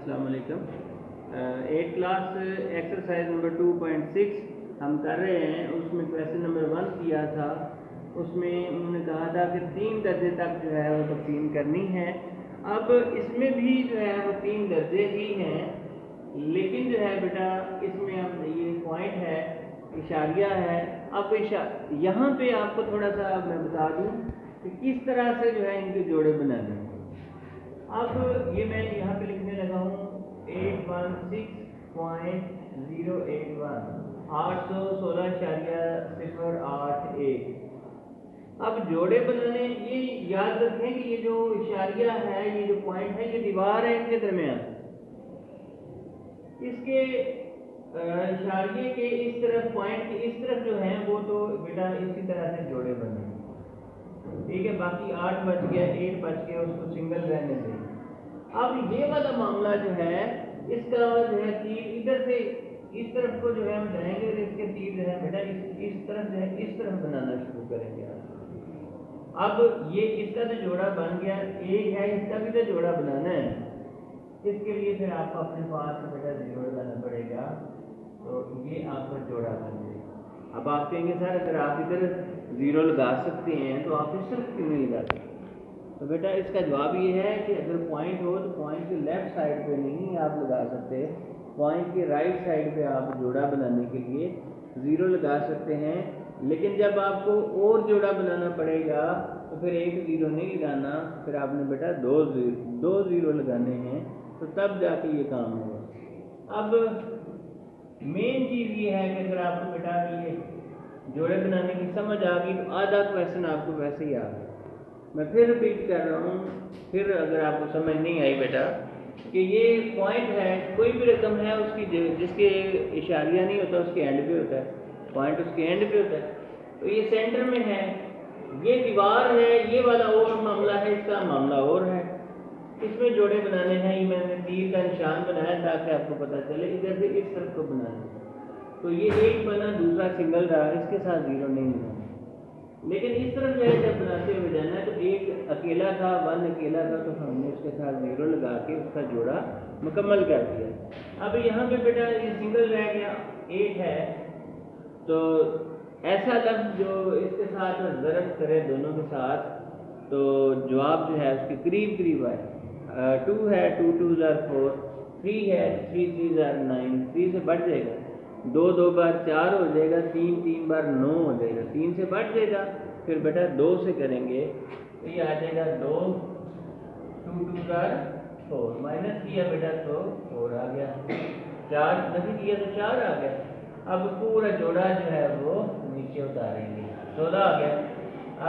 अस्सलाम वालेकुम। 8 class exercise number 2.6 हम कर रहे हैं। उसमें क्वेश्चन नंबर 1 किया था। उसमें उन्होंने कहा था कि 3 दर्जे तक जो है वो तकसीम करनी है। अब इसमें भी जो है वो 3 दर्जे ही हैं, लेकिन जो है बेटा इसमें अब ये पॉइंट है, इशारिया है। अब यहाँ पे आपको थोड़ा सा मैं बता दूँ कि किस तरह से जो है इनके जोड़े बनाने हैं। अब ये मैं यहाँ पे लिखने लगा हूँ 816.081 816.081। अब जोड़े बनाने, ये याद रखें कि ये जो इशारिया है, ये जो पॉइंट है, ये दीवार है इनके दरमियान। इसके इशारिये के इस तरफ, पॉइंट के इस तरफ जो है वो तो बेटा इसी तरह से जोड़े बने, ठीक है। बाकी 8 बच गया, 8 बच गया, उसको सिंगल रहने दें। अब ये वाला मामला जो है, इसका जो है तीर इधर से इस तरफ को जो है हम जाएंगे, इसके तीर जो है बेटा इस तरफ जो है इस तरफ बनाना शुरू करेंगे। अब ये इसका तो जोड़ा बन गया, एक है, इसका भी तो जोड़ा बनाना है। इसके लिए फिर आपको अपने पास बेटा 0 लगाना पड़ेगा, तो ये आपका जोड़ा बन जाएगा। अब आप कहेंगे सर अगर आप इधर 0 लगा सकते हैं तो आप इस तरफ क्यों नहीं लगाते? तो बेटा इसका जवाब ये है कि अगर पॉइंट हो तो पॉइंट के लेफ्ट साइड पे नहीं आप लगा सकते, पॉइंट के राइट साइड पे आप जोड़ा बनाने के लिए 0 लगा सकते हैं। लेकिन जब आपको और जोड़ा बनाना पड़ेगा तो फिर एक 0 नहीं लगाना, फिर आपने बेटा दो जीरो लगाने हैं, तो तब जाके ये काम होगा। अब मेन चीज़ ये है कि अगर आपको बेटा ये जोड़े बनाने की समझ आ गई तो आधा क्वेश्चन आपको वैसे ही आ गया। मैं फिर रिपीट कर रहा हूँ, फिर अगर आपको समझ नहीं आई बेटा कि ये पॉइंट है, कोई भी रकम है उसकी जिसके इशारिया नहीं होता उसके एंड पे होता है, पॉइंट उसके एंड पे होता है। तो ये सेंटर में है, ये दीवार है, ये वाला और मामला है, इसका मामला और है। इसमें जोड़े बनाने हैं, ये मैंने तीर का निशान बनाया ताकि आपको पता चले इधर से इस तरफ को बनाना है। तो ये एक बना, दूसरा सिंगल रहा, इसके साथ 0 नहीं बनाना। लेकिन इस तरफ जो है जब बनाते हुए जाना है तो एक अकेला था, 1 अकेला था, तो हमने उसके साथ 0 लगा के उसका जोड़ा मुकम्मल कर दिया। अब यहाँ पे बेटा ये सिंगल रह गया, 8 है, तो ऐसा लफ्ज़ जो इसके साथ ज़रब करे दोनों के साथ, तो जवाब जो है उसके करीब करीब है। 2 है, 2 2s are 4, 3 है, 3 3s are 9, 3 से बढ़ जाएगा, 2 2 बार 4 हो जाएगा, 3 3 बार 9 हो जाएगा, 3 से बढ़ जाएगा, फिर बेटा 2 से करेंगे तो ये आ जाएगा 2 2 2s are 4, माइनस किया बेटा तो 4 आ गया, 4 नहीं किया तो 4 आ गया। अब पूरा जोड़ा जो है वो नीचे उतारेंगे, 16 आ गया।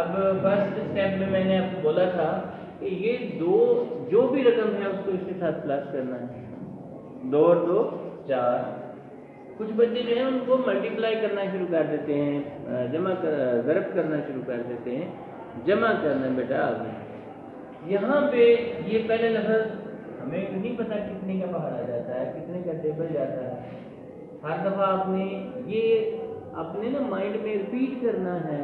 अब फर्स्ट स्टेप में मैंने आपको बोला था कि ये दो जो भी रकम है उसको इसके साथ प्लस करना है, 2 और 2 4। कुछ बच्चे जो हैं उनको मल्टीप्लाई करना शुरू कर देते हैं, ज़रब करना शुरू कर देते हैं, जमा करना बेटा आगे। यहाँ पे ये पहले लफ्ज़ हमें नहीं पता कितने का बाहर आ जाता है, कितने का टेबल जाता है। हर दफ़ा आपने ये अपने ना माइंड में रिपीट करना है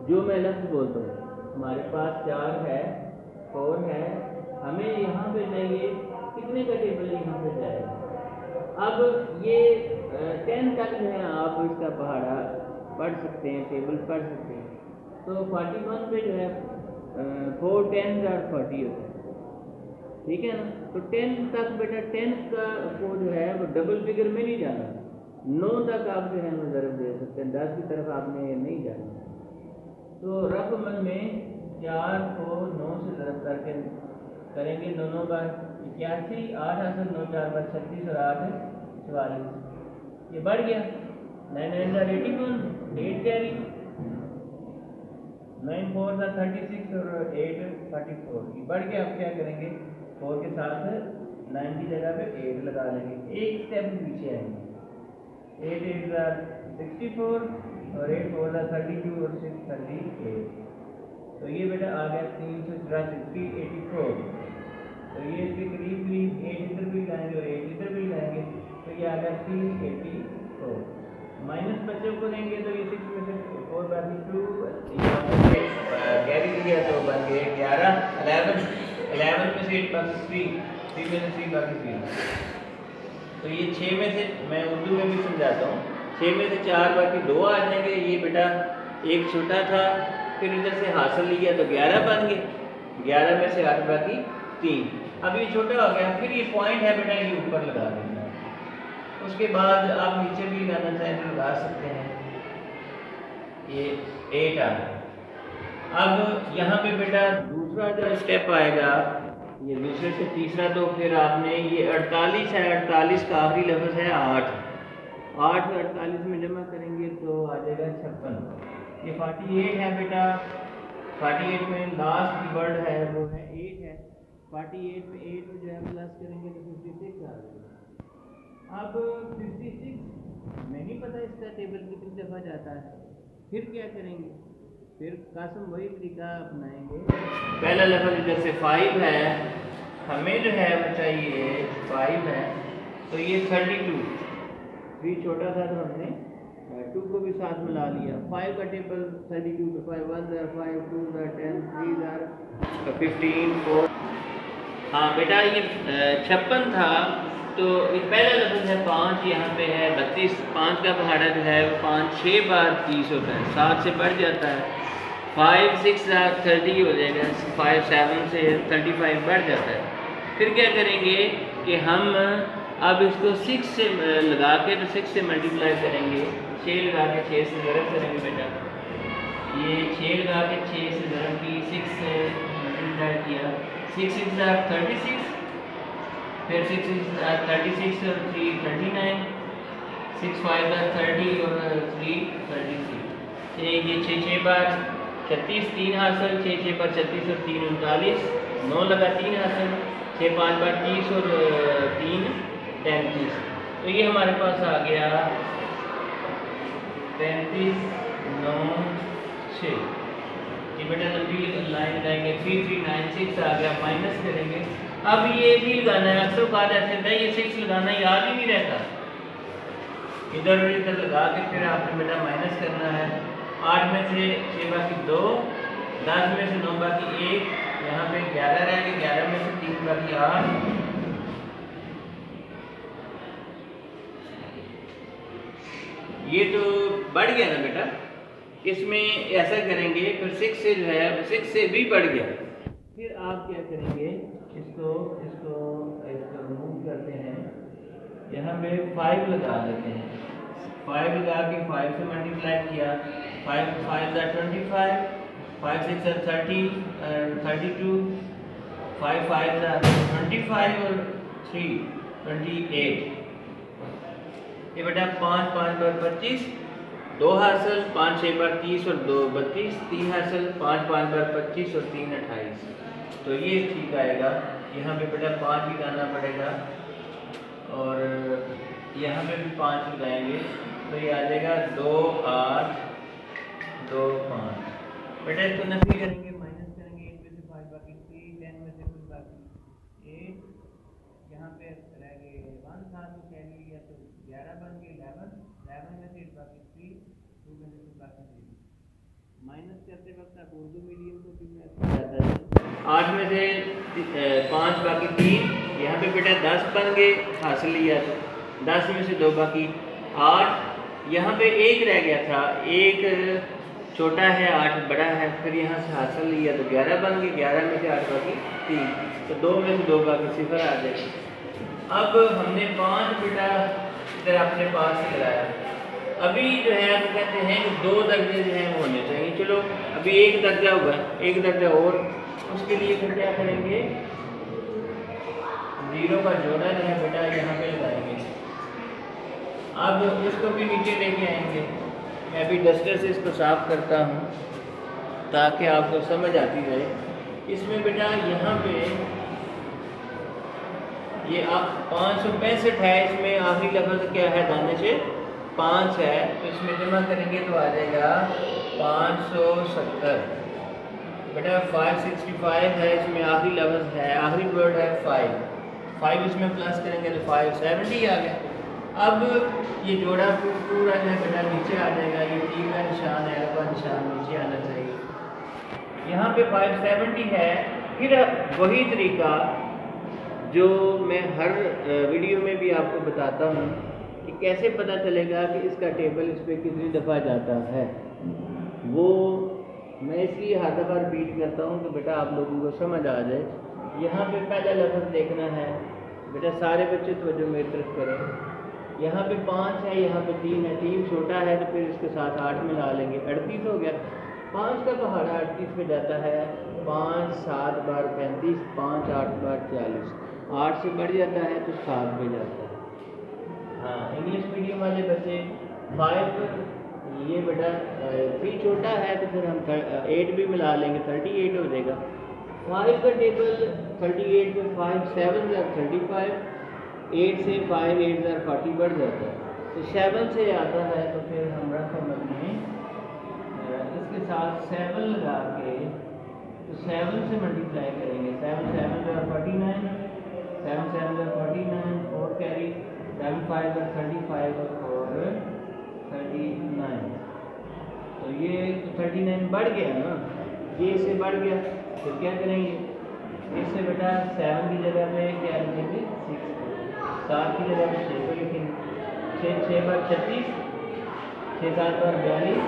जो मैं लफ्ज़ बोलता हूँ। हमारे पास 4 है, 4 है, हमें यहाँ पे चाहिए कितने का टेबल यहाँ पे जाएगा। अब ये 10 तक जो है आप इसका पहाड़ा पढ़ सकते हैं, टेबल पढ़ सकते हैं। तो 41 पे जो है 4 10s are 40 होता है, ठीक है ना। तो 10 तक बेटा 10 का को जो है वो डबल फिगर में नहीं जाना, 9 तक आप जो है वो ज़रब दे सकते हैं, 10 की तरफ आपने नहीं जाना। तो रकम में 4 को 9 से ज़रब करके करेंगे, 9 9 बार 81, 8 8 9 4 बार 36 और 8 44, ये बढ़ गया। 9 9 81, 8 कैरी, 9 4 36 और 8 44, ये बढ़ गया। अब क्या करेंगे, 4 के साथ 9 की जगह पे 8 लगा लेंगे, एक स्टेप पीछे आएंगे। 8 8 64 और 8 4 32 और 6 38। तो ये बेटा आ गया 384। तो ये इसके करीब 8 इधर भी लाएंगे और 8 इधर भी लाएंगे, तो ये आ गया 384। माइनस बच्चों को देंगे तो ये 6 में से 4 बाकी 2 कैरी किया तो बन गए 11 11 में से 8 बाकी 3 3 में से 3 बाकी 3। तो ये 6 में से, मैं उर्दू में भी समझाता हूँ, 6 में से 4 बाकी 2 आ जाएंगे। ये बेटा एक छोटा था, फिर इधर से हासिल लिया तो 11 बन गए, 11 में से 8 बाकी 3। अब ये छोटा हो गया, फिर ये पॉइंट है बेटा, ये ऊपर लगा देना। उसके बाद आप नीचे भी लगाना चाहें तो लगा सकते हैं। ये 8 आ गया। अब यहाँ पे बेटा दूसरा जो स्टेप आएगा, ये दूसरे से तीसरा, तो फिर आपने ये 48 है, 48 का आखिरी लफ्ज़ है 8, 8 को 48 में जमा करेंगे तो आ जाएगा 56। ये 48 है बेटा, 48 में लास्ट वर्ड है वो है 8 है। 48 में 8 जो है प्लस करेंगे तो 56 आ जाएगा। अब 56 नहीं पता इसका टेबल कितनी दफ़ा जाता है, फिर क्या करेंगे, फिर कासम वही तरीका अपनाएंगे। पहला लफ्ज़ इधर से 5 है, हमें जो है वो चाहिए 5 है, तो ये 32, 3 छोटा था तो हमने 2 को भी साथ मिला लिया। 5 का टेबल 32 में 5 1 5 2 10 3 15 4। हाँ बेटा ये 56 था, तो ये पहला लफ्ज़ है 5, यहाँ पे है 32। 5 का पहाड़ा जो है वो 5 6 बार 30 होता है, 7 से बढ़ जाता है। 5 6 30 हो जाएगा, 5 7 से 35 बढ़ जाता है। फिर क्या करेंगे कि हम अब इसको 6 से लगा के, तो 6 से मल्टीप्लाई करेंगे, 6 लगा के 6 से ज़रब करेंगे बेटा। ये 6 लगा के 6 से ज़रब की, 6 से मल्टीप्लाई किया, 6 6 36, फिर 6 36 और 3 39, 6 5 30 और 3 33। ये 6 6 बार 36, 3 हासिल, 6 6 बार 36 और 3 39, 9 लगा 3 हासिल, 6 5 बार 30 और 3 33। तो ये हमारे पास आ गया 35 9 6। ये बेटा लंबी लाइन लगाएंगे, 3396 आ गया, माइनस करेंगे। अब ये भी लगाना है, अक्सर कहा जाता है ये 6 लगाना याद ही नहीं रहता, इधर और इधर लगा के फिर आपने बेटा माइनस करना है। 8 में से 6 बाकी 2, 10 में से 9 बाकी 1, यहाँ पे 11 रह गए, 11 में से 3 बाकी 8। ये तो बढ़ गया ना बेटा, इसमें ऐसा करेंगे, फिर 6 से जो है 6 से भी बढ़ गया। फिर आप क्या करेंगे, इसको इसको इसको रिमूव करते हैं, यहाँ पे 5 लगा देते हैं। 5 लगा के 5 से मल्टीप्लाई किया, 5 5 25, 5 6 30 32, 5 5 25 और 3 28। ये बेटा 5 5 बार 25, 2 हासिल, 5 6 बार 30 और 2 32, 3 हासिल, 5 5 बार 25 और 3 28। तो ये ठीक आएगा। यहाँ पे बेटा 5 भी लगाना पड़ेगा और यहाँ पे भी 5 लगाएंगे, तो ये आ जाएगा 2 8 2 5। बेटा इसको नफी करेंगे, माइनस करेंगे, 8 में से 5 बाकी 3, 10 में से 2 बाकी 8, यहाँ पे रह गए 1 था तो कैरी लिया तो 11 बन गए, 11 11 में से 8 बाकी 3, 2 में से बाकी 3। माइनस करते वक्त आप उर्दू मीडियम को भी मैं 8 में से 5 बाकी 3, यहाँ पे बेटा 10 बन गए, हासिल लिया तो 10 में से 2 बाकी 8, यहाँ पे 1 रह गया था, 1 छोटा है 8 बड़ा है, फिर यहाँ से हासिल लिया तो 11 बन गए, 11 में से 8 बाकी 3, तो 2 में से 2 बाकी 0 आ जाएगा। अब हमने 5 बेटा इधर अपने पास से लगाया, अभी जो है हम कहते हैं कि 2 दर्जे जो हैं वो होने चाहिए। चलो अभी 1 दर्जा हुआ, 1 दर्जा और, उसके लिए फिर क्या करेंगे, 0 का जोड़ा जो है बेटा यहाँ पे लगाएंगे। अब इसको भी नीचे लेके आएंगे, मैं अभी डस्टर से इसको साफ करता हूँ ताकि आपको समझ आती रहे। इसमें बेटा यहाँ पे ये आप 565 है, इसमें आखिरी लफ्ज़ क्या है, दाने से 5 है, तो इसमें जमा करेंगे तो आ जाएगा 570। बेटा 565 है, इसमें आखिरी लफ्ज़ है, आखिरी वर्ड है 5 इसमें प्लस करेंगे तो 570 आ गया। अब ये जोड़ा पूरा जो है बेटा नीचे आ जाएगा, ये तीन का निशान है, का निशान नीचे आना चाहिए। यहाँ पे 570 है, फिर वही तरीका जो मैं हर वीडियो में भी आपको बताता हूँ कि कैसे पता चलेगा कि इसका टेबल इस पर कितनी दफ़ा जाता है, वो मैं इसलिए हर दफ़ा रिपीट करता हूँ कि बेटा आप लोगों को समझ आ जाए। यहाँ पे पहला लफ्ज़ देखना है, बेटा सारे बच्चे तवज्जो मेरी तरफ करें। यहाँ पे 5 है, यहाँ पे 3 है, 3 छोटा है तो फिर इसके साथ 8 मिला लेंगे, 38 हो गया। 5 का पहाड़ा 38 पे जाता है, 5 7 बार 35, 5 8 बार 40, 8 से बढ़ जाता है तो 7 पे जाता है। हाँ, इंग्लिश मीडियम वाले बच्चे 5, ये बेटा 3 छोटा है तो फिर हम 8 भी मिला लेंगे, 38 हो जाएगा। 5 का टेबल 38 में 5 7 या 35, 8 से 5 8 या 40 बढ़ जाता है, तो 7 से आता है तो फिर हम रकम में इसके साथ 7 लगा के तो 7 से मल्टीप्लाई करेंगे। 7 7 या 49, 7 7 या 49, 4 कैरी, 7 5 या 35 और 39, तो ये 39 बढ़ गया ना, ये इससे बढ़ गया, तो क्या करेंगे इससे बेटा 7 की जगह पे क्या लिखेंगे 6, 7 की जगह पे 6 को लिखेंगे। 6 6 बार 36, 6 7 बार 42,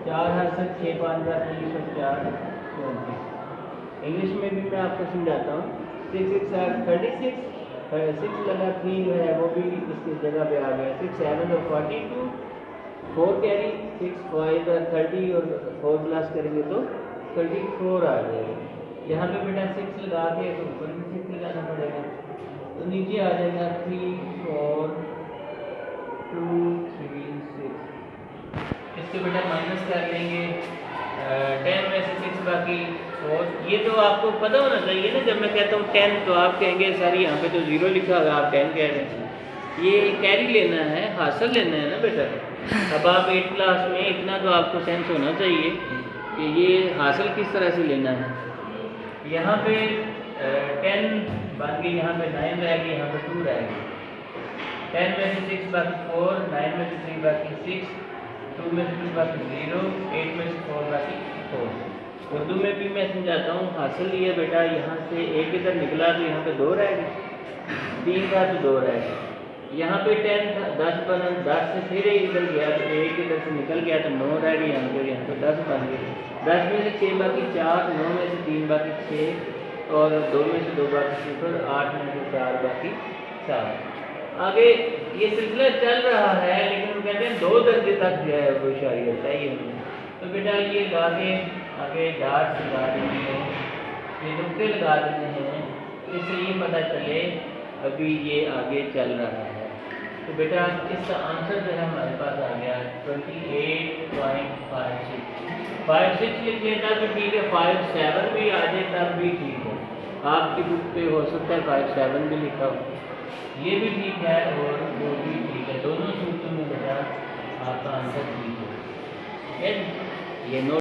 4 हर से 6 5 बार 30 और 4 34। इंग्लिश में भी मैं आपको समझाता हूँ। 6 6 36, 6 लगा 3 जो है वो भी इसकी जगह पे आ गया। 6 7 और 42, 4 कैरी, 6 5 और 30 और 4 प्लस करेंगे तो 34 आ जाएगा। यहाँ पे बेटा 6 लगा के तो ऊपर भी 6 लगाना पड़ेगा, तो नीचे आ जाएगा 3 4 2 3 6। इसके बेटा माइनस कर लेंगे 10 में से 6 बाकी 4। ये तो आपको पता होना चाहिए ना, जब मैं कहता हूँ 10 तो आप कहेंगे सर यहाँ पे तो 0 लिखा हुआ आप 10 कह रहे हैं। ये कैरी लेना है, हासिल लेना है ना बेटा। अब आप 8 क्लास में इतना तो आपको सेंस होना चाहिए कि ये हासिल किस तरह से लेना है। यहाँ पे 10 बाकी यहाँ पे 9 रह गई, यहाँ पे 2 रह गई। 10 में से 6 बाकी 4, 9 में से 3 बाकी 6, 2 में से 2 बाकी 0, 8 में से 4 बाकी 4। उर्दू में भी मैं समझाता हूँ। हासिल ये बेटा यहाँ से एक इधर निकला तो यहाँ पे 2 रह गए, 3 था तो 2 रह गए। यहाँ पे 10 था, 10 बना, 10 से फिर एक इधर गया तो एक इधर से निकल गया तो 9 रह गई यहाँ पे 10 बन गए। 10 में से 6 बाकी 4, 9 में से 3 बाकी 6 और 2 में से 2 बाकी 0, 8 में से 4 बाकी 4। आगे ये सिलसिला चल रहा है, लेकिन वो कहते हैं 2 दर्जे तक जो है वो शरीयत चाहिए हमें। तो बेटा ये लगा के आगे डार्ट लगा देते हैं, ये नुक्ते लगा देते हैं, इससे ये पता चले अभी ये आगे चल रहा है। तो बेटा इसका आंसर जो है हमारे पास आ गया 28.56। 56 लिख लेता तो ठीक है, 57 भी आ जाए तब भी ठीक है। आपकी बुक पे हो सकता है 57 भी लिखा हो, ये भी ठीक है और वो भी ठीक है। दोनों सूत्रों में बेटा आपका आंसर ठीक है। ये नोट